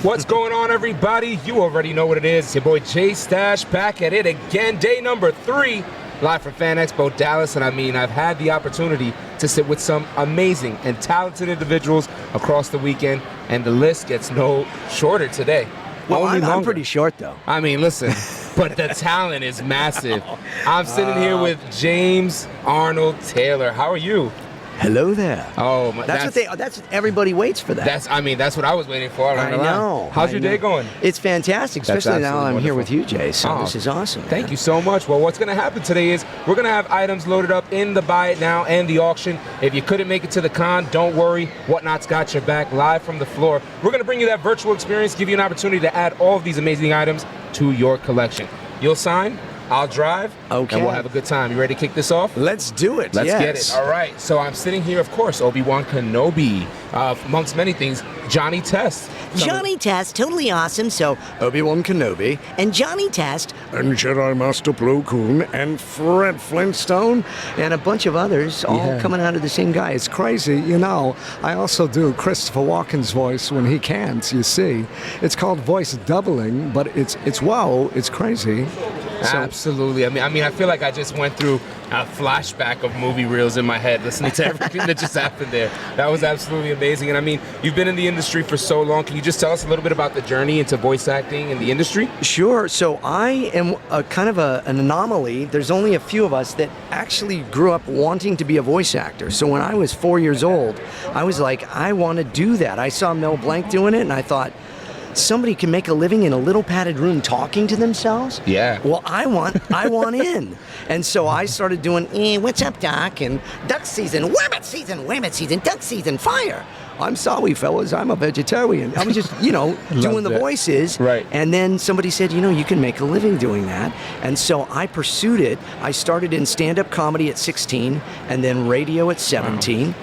What's going on, everybody? You already know what it is. It's your boy Jay Stash back at it again. Day number 3, live from Fan Expo Dallas. And I mean, I've had the opportunity to sit with some amazing and talented individuals across the weekend, and the list gets no shorter today. Well, I'm pretty short, though. I mean, listen, but the talent is massive. I'm sitting here with James Arnold Taylor. How are you? Hello there. Oh, that's what everybody waits for. That's what I was waiting for. I know. How's your day going? It's fantastic, especially now I'm here with you, Jay. So Oh, this is awesome. Thank you so much. Well, what's going to happen today is we're going to have items loaded up in the Buy It Now and the auction. If you couldn't make it to the con, don't worry. Whatnot's got your back live from the floor. We're going to bring you that virtual experience, give you an opportunity to add all of these amazing items to your collection. You'll sign, I'll drive, okay, and we'll have a good time. You ready to kick this off? Let's do it. Let's get it. All right. So I'm sitting here, of course, Obi-Wan Kenobi, amongst many things, Johnny Test. Johnny Test, totally awesome. So Obi-Wan Kenobi and Johnny Test and Jedi Master Plo Koon and Fred Flintstone and a bunch of others, all coming out of the same guy. It's crazy, you know. I also do Christopher Walken's voice when he can't. You see, it's called voice doubling, but it's wow, it's crazy. So, absolutely. I mean, I feel like I just went through a flashback of movie reels in my head, listening to everything that just happened there. That was absolutely amazing. And I mean, you've been in the industry for so long. Can you just tell us a little bit about the journey into voice acting in the industry? Sure. So I am kind of an anomaly. There's only a few of us that actually grew up wanting to be a voice actor. So when I was 4 years old, I was like, I want to do that. I saw Mel Blanc doing it, and I thought, somebody can make a living in a little padded room talking to themselves? Yeah. Well, I want in. And so I started doing, what's up, Doc? And duck season, whammit season, duck season, fire. I'm sorry, fellas, I'm a vegetarian. I was just, doing the voices. Right. And then somebody said, you can make a living doing that. And so I pursued it. I started in stand-up comedy at 16 and then radio at 17. Wow.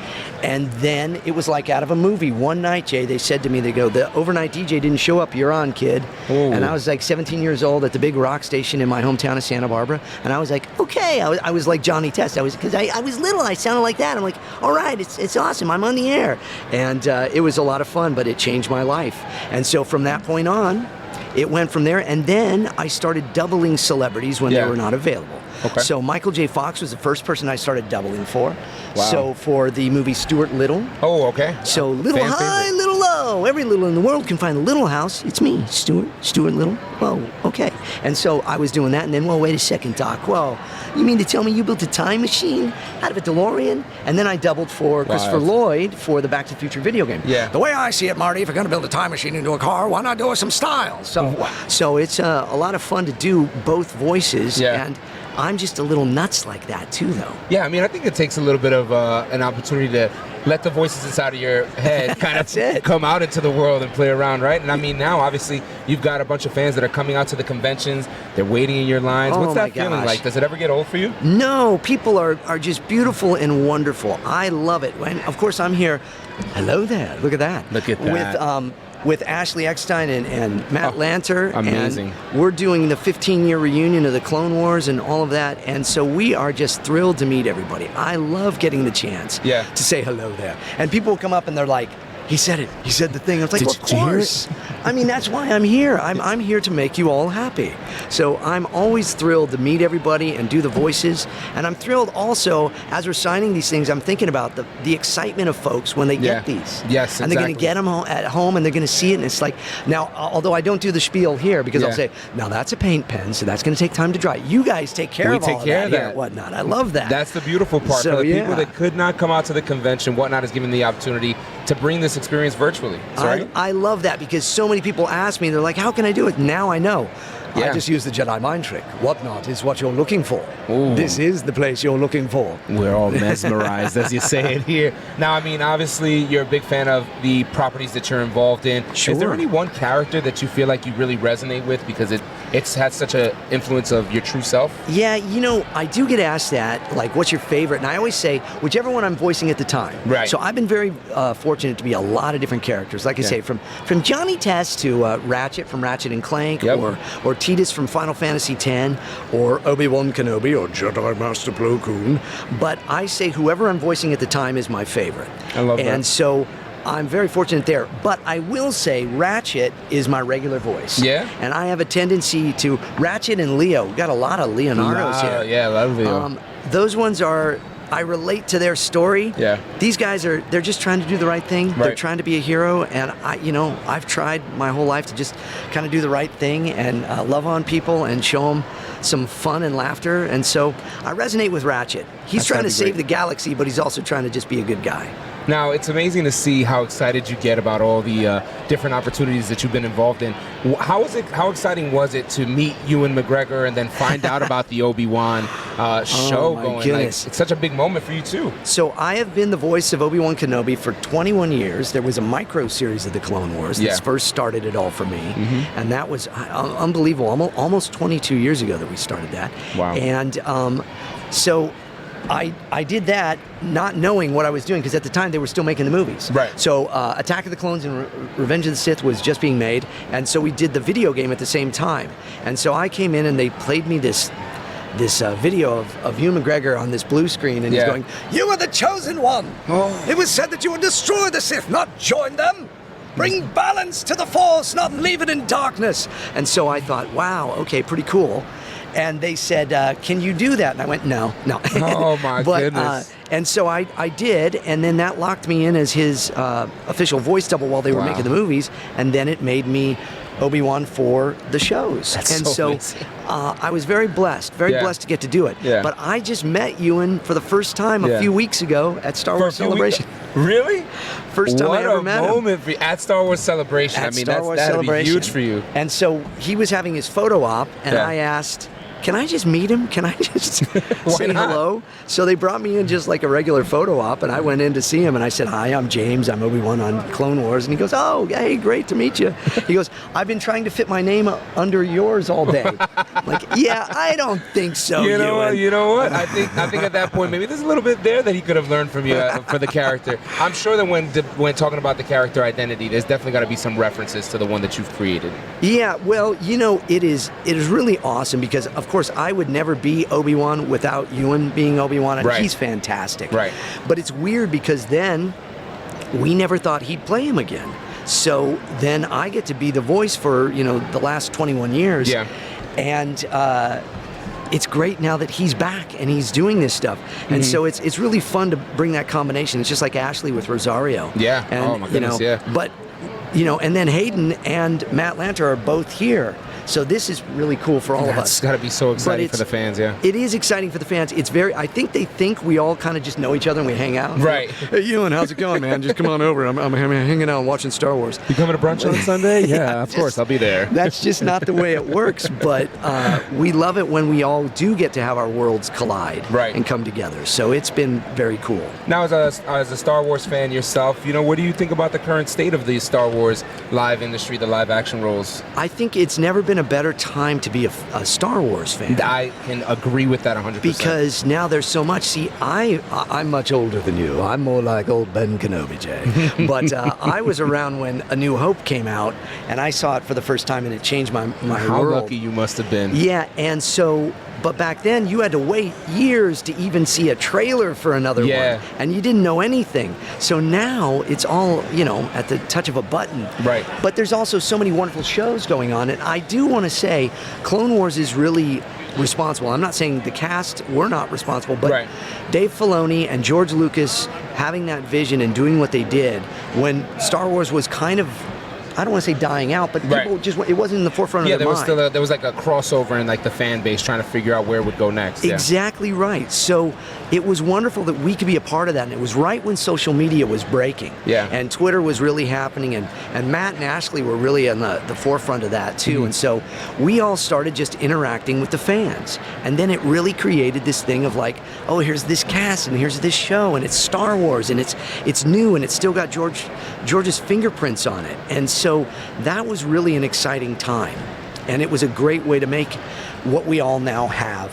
And then it was like out of a movie. One night, Jay, they said to me, they go, the overnight DJ didn't show up, you're on, kid. Ooh. And I was like 17 years old at the big rock station in my hometown of Santa Barbara. And I was like, okay. I was like Johnny Test. Because I was little, I sounded like that. I'm like, all right, it's awesome, I'm on the air. And it was a lot of fun, but it changed my life. And so from that point on, it went from there. And then I started doubling celebrities when they were not available. Okay. So Michael J. Fox was the first person I started doubling for. Wow. So for the movie Stuart Little. Oh, okay. So little high, little low. Every little in the world can find a little house. It's me, Stuart Little. Well, okay. And so I was doing that, and then, well, wait a second, Doc. Well, you mean to tell me you built a time machine out of a DeLorean? And then I doubled for Christopher Lloyd for the Back to the Future video game. Yeah. The way I see it, Marty, if you're going to build a time machine into a car, why not do it with some style? So it's a lot of fun to do both voices. Yeah. And I'm just a little nuts like that, too, though. Yeah, I mean, I think it takes a little bit of an opportunity to let the voices inside of your head kind of come out into the world and play around, right? And I mean, now, obviously, you've got a bunch of fans that are coming out to the conventions. They're waiting in your lines. What's that feeling like? Does it ever get old for you? No, people are just beautiful and wonderful. I love it. And, of course, I'm here. Hello there. Look at that. Look at that. With Ashley Eckstein and Matt Lanter. Amazing. And we're doing the 15-year reunion of the Clone Wars and all of that. And so we are just thrilled to meet everybody. I love getting the chance to say hello there. And people will come up and they're like, he said it. He said the thing. I was like, well, of course. I mean, that's why I'm here. I'm here to make you all happy. So I'm always thrilled to meet everybody and do the voices. And I'm thrilled also, as we're signing these things, I'm thinking about the excitement of folks when they get these. Yes, and they're going to get them at home and they're going to see it. And it's like, now, although I don't do the spiel here because I'll say, now that's a paint pen, so that's going to take time to dry. You guys take care of all of that here and whatnot. I love that. That's the beautiful part. So, for the people that could not come out to the convention, Whatnot is given the opportunity to bring this experience virtually. I love that because so many people ask me, they're like, how can I do it? Now I know. Yeah. I just use the Jedi mind trick. Whatnot is what you're looking for. Ooh. This is the place you're looking for. We're all mesmerized, as you say it here. Now, I mean, obviously, you're a big fan of the properties that you're involved in. Sure. Is there any one character that you feel like you really resonate with because it's had such an influence of your true self? Yeah, I do get asked that, like, what's your favorite? And I always say, whichever one I'm voicing at the time. Right. So I've been very fortunate to be a lot of different characters. Like I say, from Johnny Test to Ratchet from Ratchet and Clank, or Tidus from Final Fantasy X, or Obi-Wan Kenobi, or Jedi Master Plo Koon. But I say whoever I'm voicing at the time is my favorite. I love that. And so I'm very fortunate there. But I will say Ratchet is my regular voice. Yeah? And I have a tendency to... Ratchet and Leo. We've got a lot of Leonardos here. Yeah, I love Leo. Those ones are... I relate to their story. Yeah. These guys they're just trying to do the right thing. Right. They're trying to be a hero. And I've tried my whole life to just kind of do the right thing and love on people and show them some fun and laughter. And so I resonate with Ratchet. He's trying to save the galaxy, but he's also trying to just be a good guy. Now, it's amazing to see how excited you get about all the different opportunities that you've been involved in. How exciting was it to meet Ewan McGregor and then find out about the Obi-Wan show going? Goodness. Like, it's such a big moment for you, too. So I have been the voice of Obi-Wan Kenobi for 21 years. There was a micro series of the Clone Wars that first started it all for me. And that was unbelievable. Almost 22 years ago that we started that. Wow. And so... I did that not knowing what I was doing because at the time they were still making the movies. Right. So Attack of the Clones and Revenge of the Sith was just being made, and so we did the video game at the same time. And so I came in and they played me this video of Ewan McGregor on this blue screen, and he's going, "You are the chosen one. It was said that you would destroy the Sith, not join them. Bring balance to the Force, not leave it in darkness." And so I thought, wow, okay, pretty cool. And they said, "Can you do that?" And I went, no. Oh, my goodness. And so I did, and then that locked me in as his official voice double while they were making the movies, and then it made me Obi-Wan for the shows. That's so amazing. I was very blessed to get to do it. Yeah. But I just met Ewan for the first time a few weeks ago at Star Wars Celebration. Really? First time I ever met him. What a moment for you at Star Wars Celebration. That'd be huge for you. And so he was having his photo op, and I asked, "Can I just meet him? Can I just say hello?" So they brought me in just like a regular photo op, and I went in to see him, and I said, "Hi, I'm James. I'm Obi-Wan on Clone Wars." And he goes, "Oh, hey, great to meet you." He goes, "I've been trying to fit my name under yours all day." I'm like, yeah, I don't think so. You know what? I think at that point maybe there's a little bit there that he could have learned from you for the character. I'm sure that when talking about the character identity, there's definitely got to be some references to the one that you've created. Yeah, well, it is really awesome because of course I would never be Obi-Wan without Ewan being Obi-Wan, and he's fantastic. Right. But it's weird because then we never thought he'd play him again. So then I get to be the voice for, the last 21 years. Yeah. And it's great now that he's back and he's doing this stuff. And so it's really fun to bring that combination. It's just like Ashley with Rosario. Yeah. And, oh my goodness, yeah. But, and then Hayden and Matt Lanter are both here. So this is really cool for all of us. It's got to be so exciting for the fans, yeah. It is exciting for the fans. I think they think we all kind of just know each other and we hang out. Right. "Hey, Ewan, how's it going, man? Just come on over. I'm hanging out and watching Star Wars." You coming to brunch on Sunday? Yeah, of course, I'll be there. That's just not the way it works, but we love it when we all do get to have our worlds collide and come together. So it's been very cool. Now, as a Star Wars fan yourself, what do you think about the current state of the Star Wars live industry, the live action roles? I think it's never been a better time to be a Star Wars fan. I can agree with that 100%. Because now there's so much. See, I'm much older than you. I'm more like old Ben Kenobi, Jay. But I was around when A New Hope came out, and I saw it for the first time, and it changed my world. How lucky you must have been. Yeah, and so... But back then, you had to wait years to even see a trailer for another one. And you didn't know anything. So now, it's all, at the touch of a button. Right. But there's also so many wonderful shows going on. And I do want to say, Clone Wars is really responsible. I'm not saying the cast were not responsible, but Dave Filoni and George Lucas having that vision and doing what they did when Star Wars was kind of... I don't want to say dying out, but people it wasn't in the forefront of their mind. Yeah, there was like a crossover in like the fan base trying to figure out where it would go next. Exactly right. So it was wonderful that we could be a part of that, and it was right when social media was breaking. Yeah. And Twitter was really happening, and Matt and Ashley were really on the forefront of that too. And so we all started just interacting with the fans, and then it really created this thing of like, oh, here's this cast, and here's this show, and it's Star Wars, and it's new, and it's still got George's fingerprints on it, and so that was really an exciting time, and it was a great way to make what we all now have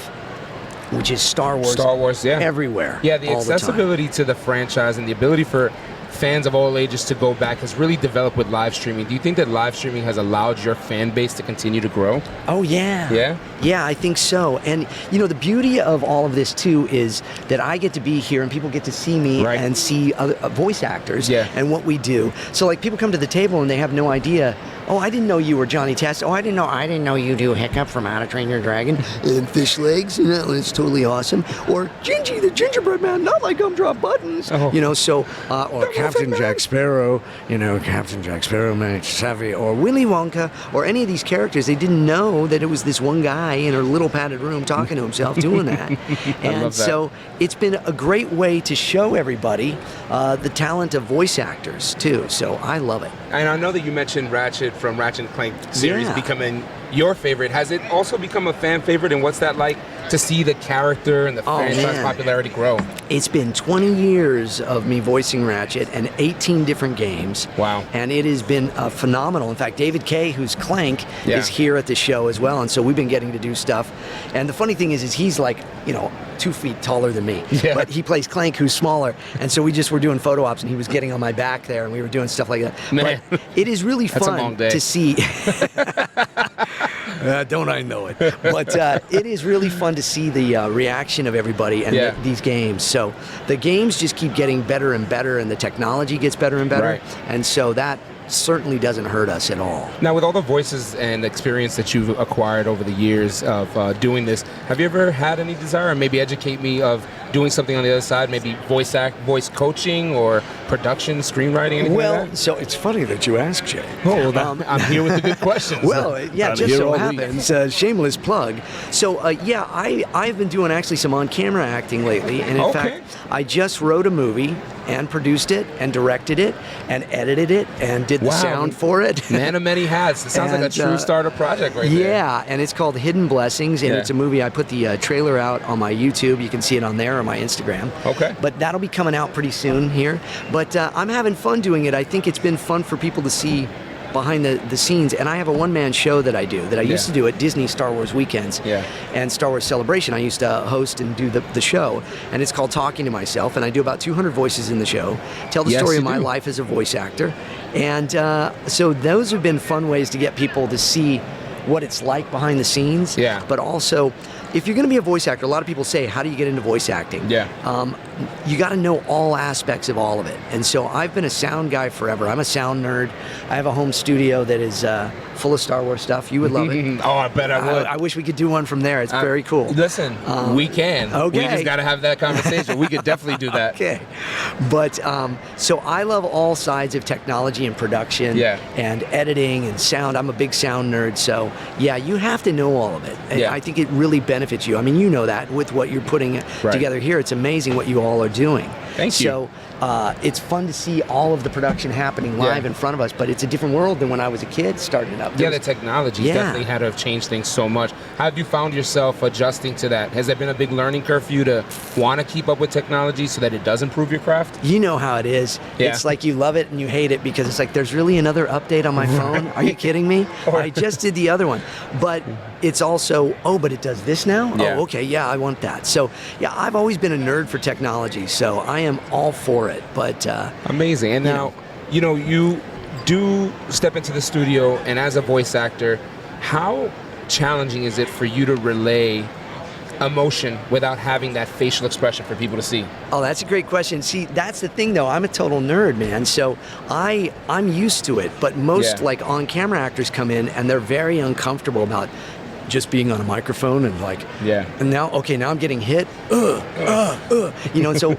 which is Star Wars. Star Wars, yeah. Everywhere. Yeah, the all the time. accessibility to the franchise and the ability for fans of all ages to go back has really developed with live streaming. Do you think that live streaming has allowed your fan base to continue to grow? Oh, yeah. Yeah? Yeah, I think so. And, you know, the beauty of all of this, too, is that I get to be here and people get to see me and see other voice actors and what we do. So, like, people come to the table and they have no idea, oh, I didn't know you were Johnny Test. Oh, I didn't know you do Hiccup from How to Train Your Dragon and Fish Legs. You know, it's totally awesome. Or Gingy, the gingerbread man, not like gumdrop buttons. Oh. You know, so, or Captain Jack Sparrow, you know, Captain Jack Sparrow, man, savvy, or Willy Wonka, or any of these characters. They didn't know that it was this one guy in a little padded room talking to himself doing that. And so it's been a great way to show everybody the talent of voice actors, too. So I love it. And I know that you mentioned Ratchet from Ratchet & Clank series becoming your favorite. Has it also become a fan favorite, and what's that like to see the character and the franchise popularity grow? It's been 20 years of me voicing Ratchet and 18 different games. Wow. And it has been phenomenal. In fact, David Kay, who's Clank, is here at the show as well, and so we've been getting to do stuff. And the funny thing is he's like, you know, 2 feet taller than me, but he plays Clank, who's smaller, and so we just were doing photo ops, and he was getting on my back there, and we were doing stuff like that. Man. But it is really That's fun a long day. to see. Don't I know it? But it is really fun to see the reaction of everybody and these games. So the games just keep getting better and better, and the technology gets better and better, and so that certainly doesn't hurt us at all. Now, with all the voices and experience that you've acquired over the years of doing this, have you ever had any desire, or maybe educate me, of doing something on the other side, maybe voice coaching or production, screenwriting, anything like that? So it's funny that you ask, Jay. Oh, well, I'm here with the good questions. Well, yeah, just so happens, shameless plug. So, I've been doing actually some on-camera acting lately, and in fact, I just wrote a movie and produced it and directed it and edited it and did the sound for it. Man of many hats. It sounds like a true starter project right there. Yeah, and it's called Hidden Blessings, and it's a movie. I put the trailer out on my YouTube. You can see it on there or my Instagram. Okay. But that'll be coming out pretty soon here. But I'm having fun doing it. I think it's been fun for people to see behind the scenes, and I have a one-man show that I do that I used to do at Disney Star Wars Weekends and Star Wars Celebration. I used to host and do the show, and it's called Talking to Myself, and I do about 200 voices in the show, tell the story of my life as a voice actor, and so those have been fun ways to get people to see what it's like behind the scenes, but also, if you're going to be a voice actor, a lot of people say, how do you get into voice acting? You got to know all aspects of all of it. And so I've been a sound guy forever. I'm a sound nerd. I have a home studio that is full of Star Wars stuff. You would love it. Oh, I bet I would. I wish we could do one from there. It's very cool. Listen, we can. Okay. We just got to have that conversation. We could definitely do that. Okay. But so I love all sides of technology and production and editing and sound. I'm a big sound nerd. So, yeah, you have to know all of it. I think it really benefits you. I mean, you know that with what you're putting together here. It's amazing what you all are doing. Thank you. So it's fun to see all of the production happening live in front of us, but it's a different world than when I was a kid starting up. The technology definitely had to have changed things so much. How have you found yourself adjusting to that? Has there been a big learning curve for you to want to keep up with technology so that it does improve your craft? You know how it is. It's like you love it and you hate it because it's like, there's really another update on my phone? Are you kidding me? I just did the other one. But it's also, but it does this now? Oh, okay, I want that. So, I've always been a nerd for technology, so I am all for it. But amazing. And now, you do step into the studio, and as a voice actor, how challenging is it for you to relay emotion without having that facial expression for people to see? Oh, that's a great question. See, that's the thing, though. I'm a total nerd, man. So I'm used to it. But most like on-camera actors come in and they're very uncomfortable about just being on a microphone and like, and now I'm getting hit. And so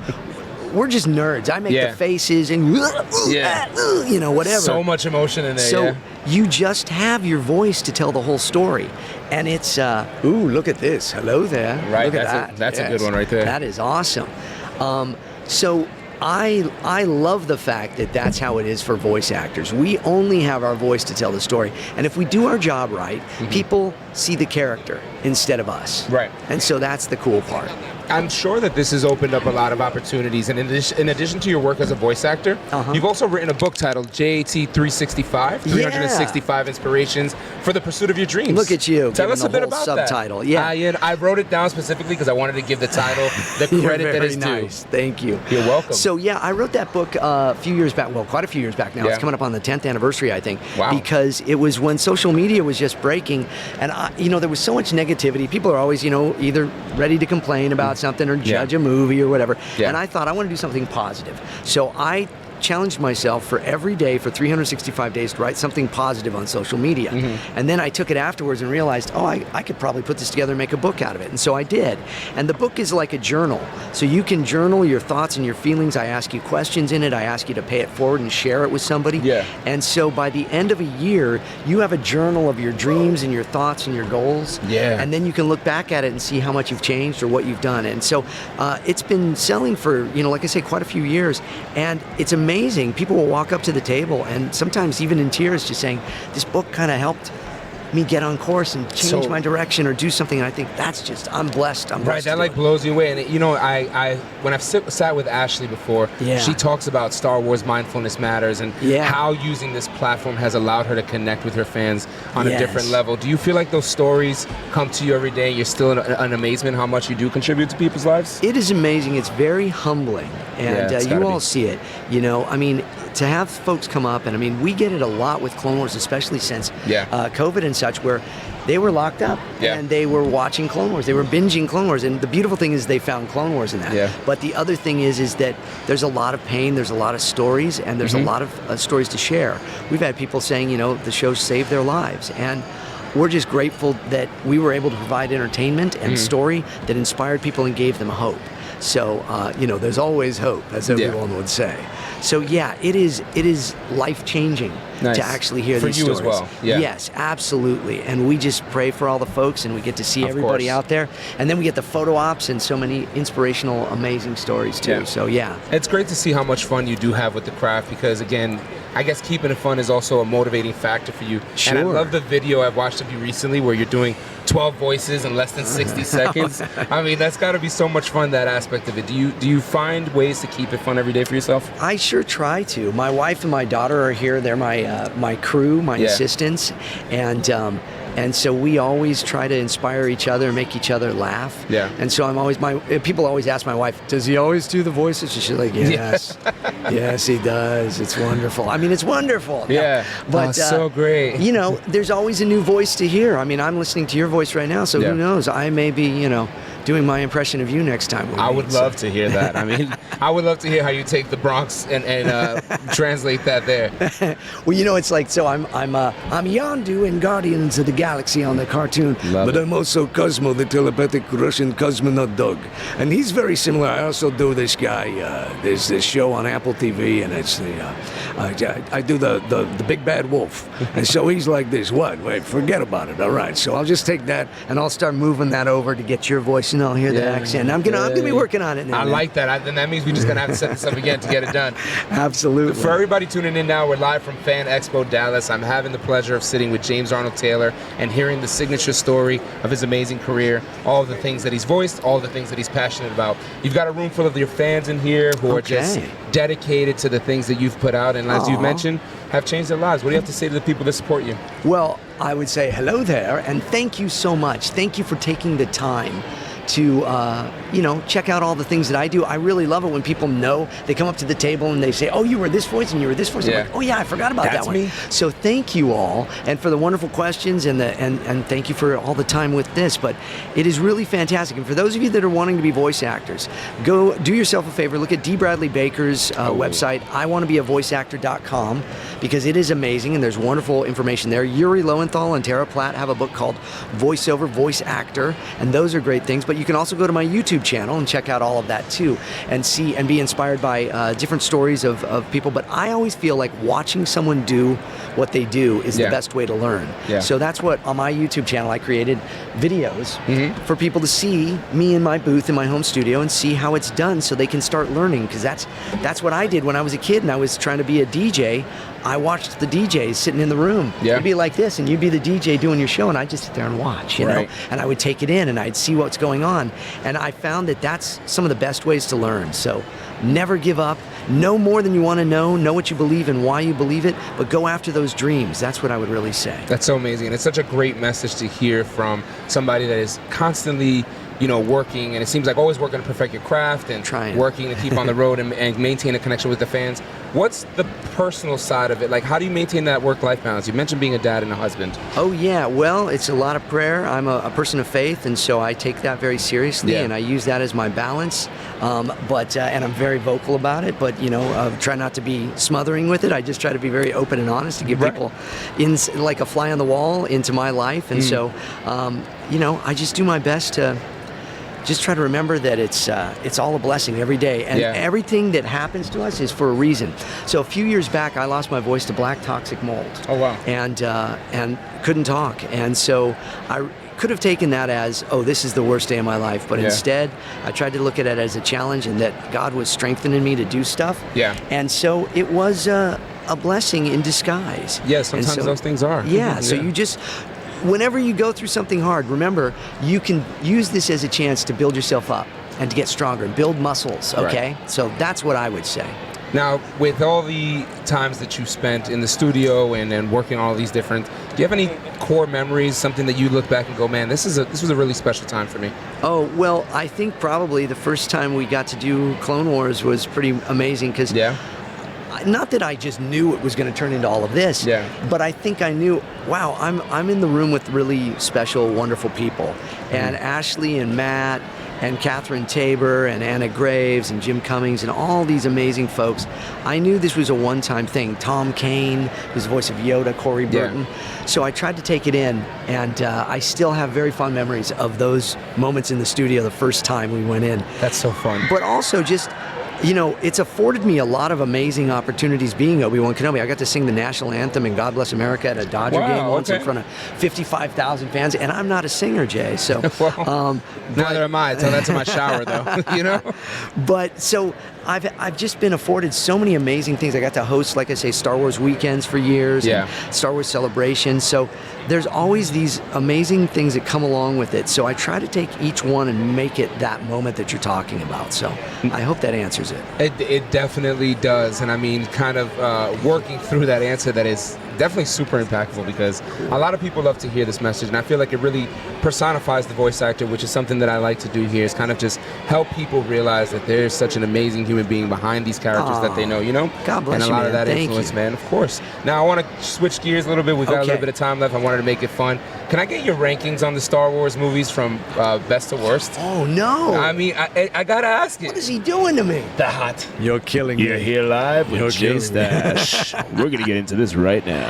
we're just nerds. I make the faces and whatever. So much emotion in there. So you just have your voice to tell the whole story, and it's look at this. Hello there. Right. Look at that. That's a good one right there. That is awesome. So I love the fact that that's how it is for voice actors. We only have our voice to tell the story, and if we do our job right, people see the character. instead of us. Right. And so that's the cool part. I'm sure that this has opened up a lot of opportunities. And in addition to your work as a voice actor, you've also written a book titled JAT 365, 365 Inspirations for the Pursuit of Your Dreams. Look at you. Tell us a bit about subtitle. that. Yeah. I wrote it down specifically because I wanted to give the title the credit that is nice. due. Thank you. You're welcome. So yeah, I wrote that book a few years back. Well, quite a few years back now. It's coming up on the 10th anniversary, I think. Wow. Because it was when social media was just breaking, and there was so much negativity. People are always, either ready to complain about something or judge a movie or whatever. And I thought I want to do something positive. So I challenged myself for every day for 365 days to write something positive on social media. And then I took it afterwards and realized, I could probably put this together and make a book out of it. And so I did. And the book is like a journal. So you can journal your thoughts and your feelings. I ask you questions in it. I ask you to pay it forward and share it with somebody. And so by the end of a year, you have a journal of your dreams and your thoughts and your goals. And then you can look back at it and see how much you've changed or what you've done. And so it's been selling for, like I say, quite a few years. And it's amazing. People will walk up to the table and sometimes even in tears just saying, this book kind of helped me get on course and change my direction or do something. And I think that's just, I'm blessed. Right, that like blows you away. And I when I've sat with Ashley before, she talks about Star Wars Mindfulness Matters and how using this platform has allowed her to connect with her fans on a different level. Do you feel like those stories come to you every day? You're still in an amazement how much you do contribute to people's lives? It is amazing. It's very humbling. And you all see it. I mean, to have folks come up, and we get it a lot with Clone Wars, especially since COVID and such, where they were locked up and they were watching Clone Wars. They were binging Clone Wars. And the beautiful thing is they found Clone Wars in that. But the other thing is that there's a lot of pain, there's a lot of stories, and there's a lot of stories to share. We've had people saying, the show saved their lives. And we're just grateful that we were able to provide entertainment and story that inspired people and gave them hope. So, there's always hope, as everyone would say. So, it is life-changing to actually hear these stories. For you as well. Yes, absolutely. And we just pray for all the folks, and we get to see everybody out there. And then we get the photo ops and so many inspirational, amazing stories, too. So, It's great to see how much fun you do have with the craft because, again, I guess keeping it fun is also a motivating factor for you. Sure. And I love the video I've watched of you recently where you're doing 12 voices in less than 60 seconds. That's got to be so much fun, that aspect of it. Do you find ways to keep it fun every day for yourself? I sure try to. My wife and my daughter are here. They're my crew, my assistants, and so we always try to inspire each other and make each other laugh. And so people always ask my wife, does he always do the voices? And she's like, yes. Yes, he does. It's wonderful. It's wonderful. But so great. There's always a new voice to hear. I'm listening to your voice right now, so who knows? I may be, doing my impression of you next time. I would love to hear that. I would love to hear how you take the Bronx and translate that there. Well, it's like, so I'm Yondu in Guardians of the Galaxy on the cartoon, I'm also Cosmo, the telepathic Russian cosmonaut dog, and he's very similar. I also do this guy. There's this show on Apple TV, and it's I do the big bad wolf, and so he's like this. What? Wait, forget about it. All right, so I'll just take that and I'll start moving that over to get your voice. I'll hear the accent. I'm gonna be working on it now. I like that. Then that means we're just gonna have to set this up again to get it done. Absolutely. For everybody tuning in now, we're live from Fan Expo Dallas. I'm having the pleasure of sitting with James Arnold Taylor and hearing the signature story of his amazing career, all of the things that he's voiced, all the things that he's passionate about. You've got a room full of your fans in here who are just dedicated to the things that you've put out, and as you've mentioned, have changed their lives. What do you have to say to the people that support you? Well, I would say hello there, and thank you so much. Thank you for taking the time to check out all the things that I do. I really love it when people know. They come up to the table and they say, oh, you were this voice and you were this voice. I'm like, oh yeah, I forgot about that one. Me. So thank you all, and for the wonderful questions, and thank you for all the time with this. But it is really fantastic. And for those of you that are wanting to be voice actors, go do yourself a favor. Look at D. Bradley Baker's website, iwannabeavoiceactor.com, because it is amazing and there's wonderful information there. Yuri Lowenthal and Tara Platt have a book called Voiceover, Voice Actor, and those are great things. But you can also go to my YouTube channel and check out all of that too, and see and be inspired by different stories of people. But I always feel like watching someone do what they do is the best way to learn. So that's what, on my YouTube channel, I created videos for people to see me in my booth in my home studio and see how it's done, so they can start learning, because that's what I did when I was a kid and I was trying to be a DJ. I watched the DJs sitting in the room. Yeah. It'd be like this, and you'd be the DJ doing your show, and I'd just sit there and watch, you know? And I would take it in, and I'd see what's going on. And I found that that's some of the best ways to learn. So never give up. Know more than you want to know what you believe and why you believe it, but go after those dreams. That's what I would really say. That's so amazing. And it's such a great message to hear from somebody that is constantly, you know, working, and it seems like always working to perfect your craft and working to keep on the road and maintain a connection with the fans. What's the personal side of it? Like, how do you maintain that work-life balance? You mentioned being a dad and a husband. Oh, yeah. Well, it's a lot of prayer. I'm a person of faith, and so I take that very seriously, and I use that as my balance. And I'm very vocal about it, but, you know, try not to be smothering with it. I just try to be very open and honest to give people like a fly on the wall into my life. And so, you know, I just do my best to just try to remember that it's all a blessing every day, and everything that happens to us is for a reason. So a few years back, I lost my voice to black toxic mold. Oh wow! And couldn't talk, and so I could have taken that as, oh, this is the worst day of my life, but instead I tried to look at it as a challenge, and that God was strengthening me to do stuff. Yeah. And so it was a blessing in disguise. Yeah, sometimes those things are. Yeah. So you just. Whenever you go through something hard, remember, you can use this as a chance to build yourself up and to get stronger and build muscles, okay? Right. So that's what I would say. Now, with all the times that you spent in the studio and working on all these different, do you have any core memories, something that you look back and go, man, this was a really special time for me? Oh, well, I think probably the first time we got to do Clone Wars was pretty amazing, because not that I just knew it was going to turn into all of this, but I think I knew, wow, I'm in the room with really special, wonderful people. And Ashley and Matt and Catherine Tabor and Anna Graves and Jim Cummings and all these amazing folks. I knew this was a one-time thing. Tom Kane, who's the voice of Yoda, Corey Burton. So I tried to take it in, and I still have very fond memories of those moments in the studio the first time we went in. That's so fun. But also just, you know, it's afforded me a lot of amazing opportunities being Obi-Wan Kenobi. I got to sing the national anthem in God Bless America at a Dodger game once in front of 55,000 fans, and I'm not a singer, Jay. So neither am I. Tell that to my shower, though. You know. But so I've just been afforded so many amazing things. I got to host, like I say, Star Wars weekends for years. And Star Wars celebrations. So there's always these amazing things that come along with it. So I try to take each one and make it that moment that you're talking about. So I hope that answers it. It definitely does. And I mean, kind of working through that answer, that is definitely super impactful, because a lot of people love to hear this message. And I feel like it really personifies the voice actor, which is something that I like to do here, is kind of just help people realize that there's such an amazing human being behind these characters that they know, you know? God bless you, and a lot of that Thank influence, you. man, of course. Now, I want to switch gears a little bit. We've got a little bit of time left. I wanted to make it fun. Can I get your rankings on the Star Wars movies from best to worst? Oh, no. I mean, I got to ask it. What is he doing to me? The hot. You're killing You're here live with Jay Stash. We're going to get into this right now.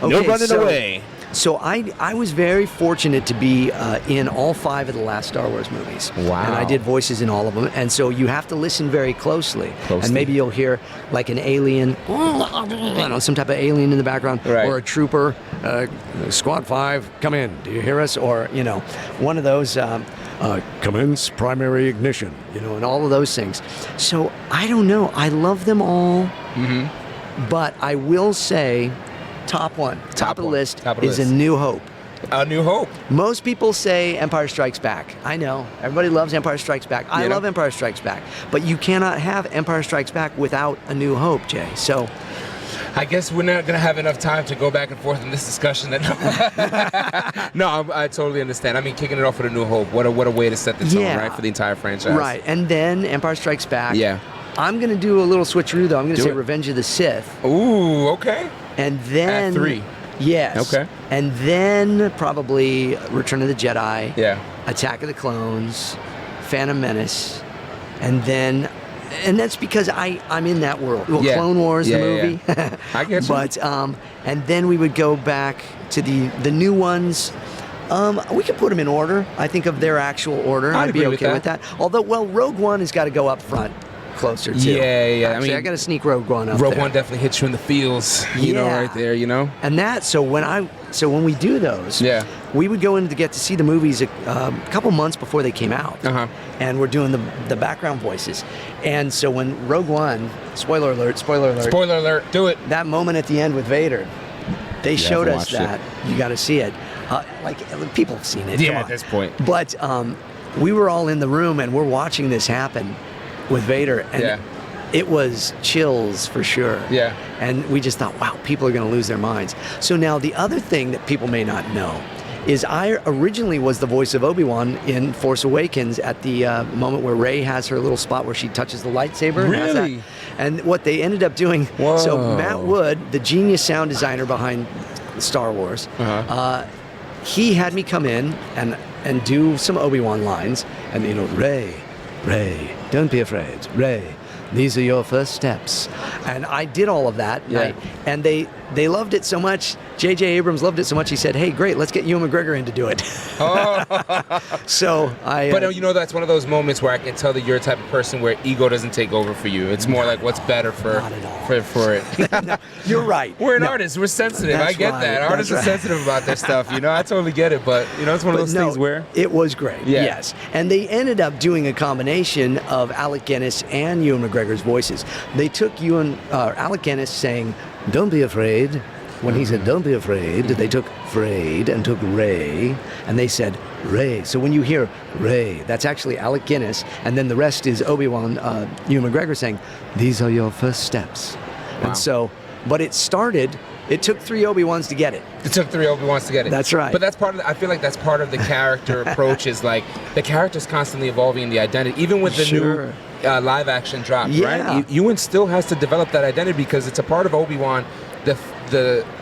Okay, no running away. So I was very fortunate to be in all 5 of the last Star Wars movies. Wow. And I did voices in all of them. And so you have to listen very closely. And maybe you'll hear like an alien, some type of alien in the background, or a trooper, Squad 5, come in, do you hear us? Or, you know, one of those, commence primary ignition, you know, and all of those things. So I don't know. I love them all. But I will say, top of the list is A New Hope. A New Hope. Most people say Empire Strikes Back. I know. Everybody loves Empire Strikes Back. I love Empire Strikes Back. But you cannot have Empire Strikes Back without A New Hope, Jay. So I guess we're not going to have enough time to go back and forth in this discussion. No, I totally understand. I mean, kicking it off with A New Hope, what a way to set the tone, right, for the entire franchise. Right. And then Empire Strikes Back. Yeah. I'm going to do a little switcheroo, though. I'm going to say Revenge of the Sith. Ooh, okay. And then... At 3. Yes. Okay. And then probably Return of the Jedi. Yeah. Attack of the Clones. Phantom Menace. And then... And that's because I'm in that world. Well, Clone Wars, the movie. Yeah. I get you. But, and then we would go back to the new ones. We could put them in order. I think of their actual order. I'd be okay with that. Although, well, Rogue One has got to go up front. Closer to. Yeah. Actually, I got to sneak Rogue One up Rogue One definitely hits you in the feels, you know, right there, you know? And that, so when I So when we do those, we would go in to get to see the movies a couple months before they came out. And we're doing the background voices. And so when Rogue One, spoiler alert, do it. That moment at the end with Vader, they showed us that. You got to see it. Like, people have seen it. Yeah, at this point. But we were all in the room and we're watching this happen with Vader. And it was chills for sure. Yeah. And we just thought, wow, people are going to lose their minds. So now the other thing that people may not know is I originally was the voice of Obi-Wan in Force Awakens at the moment where Rey has her little spot where she touches the lightsaber. Really? And what they ended up doing, so Matt Wood, the genius sound designer behind Star Wars, he had me come in and do some Obi-Wan lines, and Rey, don't be afraid, Rey, these are your first steps. And I did all of that, and they loved it so much. J.J. Abrams loved it so much, he said, hey, great, let's get Ewan McGregor in to do it. So I... But that's one of those moments where I can tell that you're a type of person where ego doesn't take over for you. It's more like what's better for it. No, you're right. We're an artist. We're sensitive. I get that. Artists are sensitive about their stuff. I totally get it. But, it's one of those things where... It was great, yes. And they ended up doing a combination of Alec Guinness and Ewan McGregor's voices. They took Alec Guinness saying, don't be afraid. When he said, don't be afraid, they took Frayed and took Rey, and they said, Rey. So when you hear Rey, that's actually Alec Guinness, and then the rest is Obi-Wan, Ewan McGregor saying, these are your first steps. Wow. And so, but it took 3 Obi-Wans to get it. It took 3 Obi-Wans to get it. That's right. But I feel like that's part of the character approach is like, the character's constantly evolving in the identity, even with the new live action drop, right? Ewan still has to develop that identity because it's a part of Obi-Wan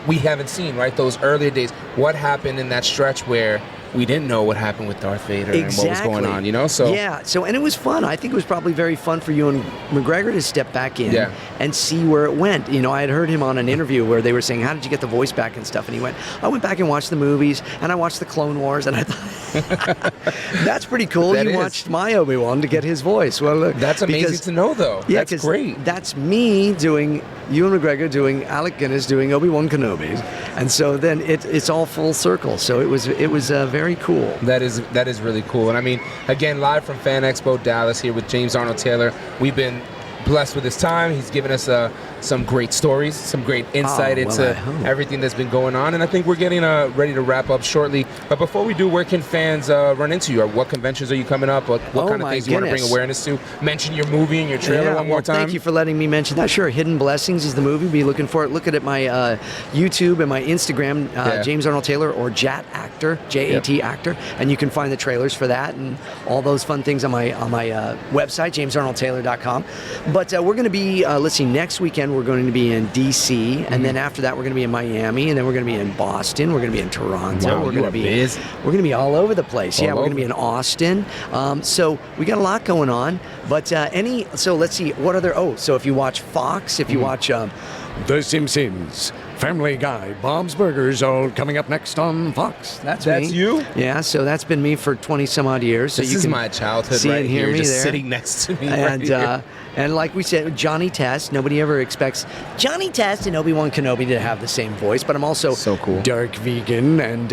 we haven't seen, right? Those earlier days. What happened in that stretch where we didn't know what happened with Darth Vader and what was going on, So and it was fun. I think it was probably very fun for Ewan McGregor to step back in and see where it went. I had heard him on an interview where they were saying, how did you get the voice back and stuff? And he went, I went back and watched the movies, and I watched the Clone Wars, and I thought, that's pretty cool. You watched my Obi-Wan to get his voice. Well, look, that's amazing to know, though. Yeah, that's great. That's me doing Ewan McGregor doing Alec Guinness doing Obi-Wan Kenobi, and so then it's all full circle. So it was very cool. That is really cool. And I mean, again, live from Fan Expo Dallas here with James Arnold Taylor. We've been blessed with his time. He's given us some great stories, some great insight into everything that's been going on. And I think we're getting ready to wrap up shortly. But before we do, where can fans run into you? What conventions are you coming up? What kind of things you want to bring awareness to? Mention your movie and your trailer one more time. Thank you for letting me mention that. Sure, Hidden Blessings is the movie. Be looking for it. Look at it my YouTube and my Instagram, James Arnold Taylor or Jat Actor, J-A-T Actor. And you can find the trailers for that and all those fun things on my website, jamesarnoldtaylor.com. But we're going to be, let's see, next weekend we're going to be in D.C., and then after that we're going to be in Miami, and then we're going to be in Boston, we're going to be in Toronto, we're going to be all over the place. We're going to be in Austin. So we got a lot going on. But so let's see, what other, so if you watch Fox, if you watch The Simpsons, Family Guy, Bob's Burgers, all coming up next on Fox. That's me. You? Yeah, so that's been me for 20-some odd years. So this is my childhood right here, just sitting next to me right here. And like we said, Johnny Test, nobody ever expects Johnny Test and Obi-Wan Kenobi to have the same voice, but I'm also so cool. Dark Vegan and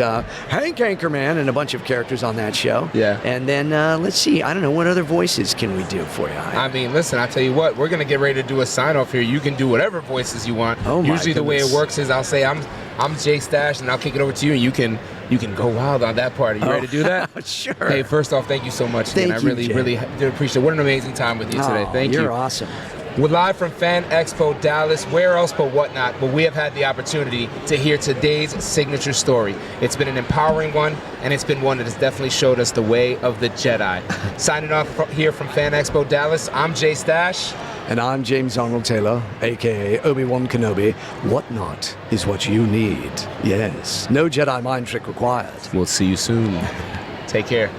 Hank Anchorman and a bunch of characters on that show. Yeah. And then, let's see, I don't know, what other voices can we do for you? I mean, listen, I'll tell you what, we're going to get ready to do a sign-off here. You can do whatever voices you want. Oh, my Usually the way it works is I'll say, I'm Jay Stash, and I'll kick it over to you, and you can go wild on that part. Are you ready to do that? Sure. Hey, first off, thank you so much. Thank I really do appreciate it. What an amazing time with you today. Thank you. You're awesome. We're live from Fan Expo Dallas. Where else but whatnot? But we have had the opportunity to hear today's signature story. It's been an empowering one, and it's been one that has definitely showed us the way of the Jedi. Signing off here from Fan Expo Dallas, I'm Jay Stash. And I'm James Arnold Taylor, a.k.a. Obi-Wan Kenobi. Whatnot is what you need. Yes. No Jedi mind trick required. We'll see you soon. Take care.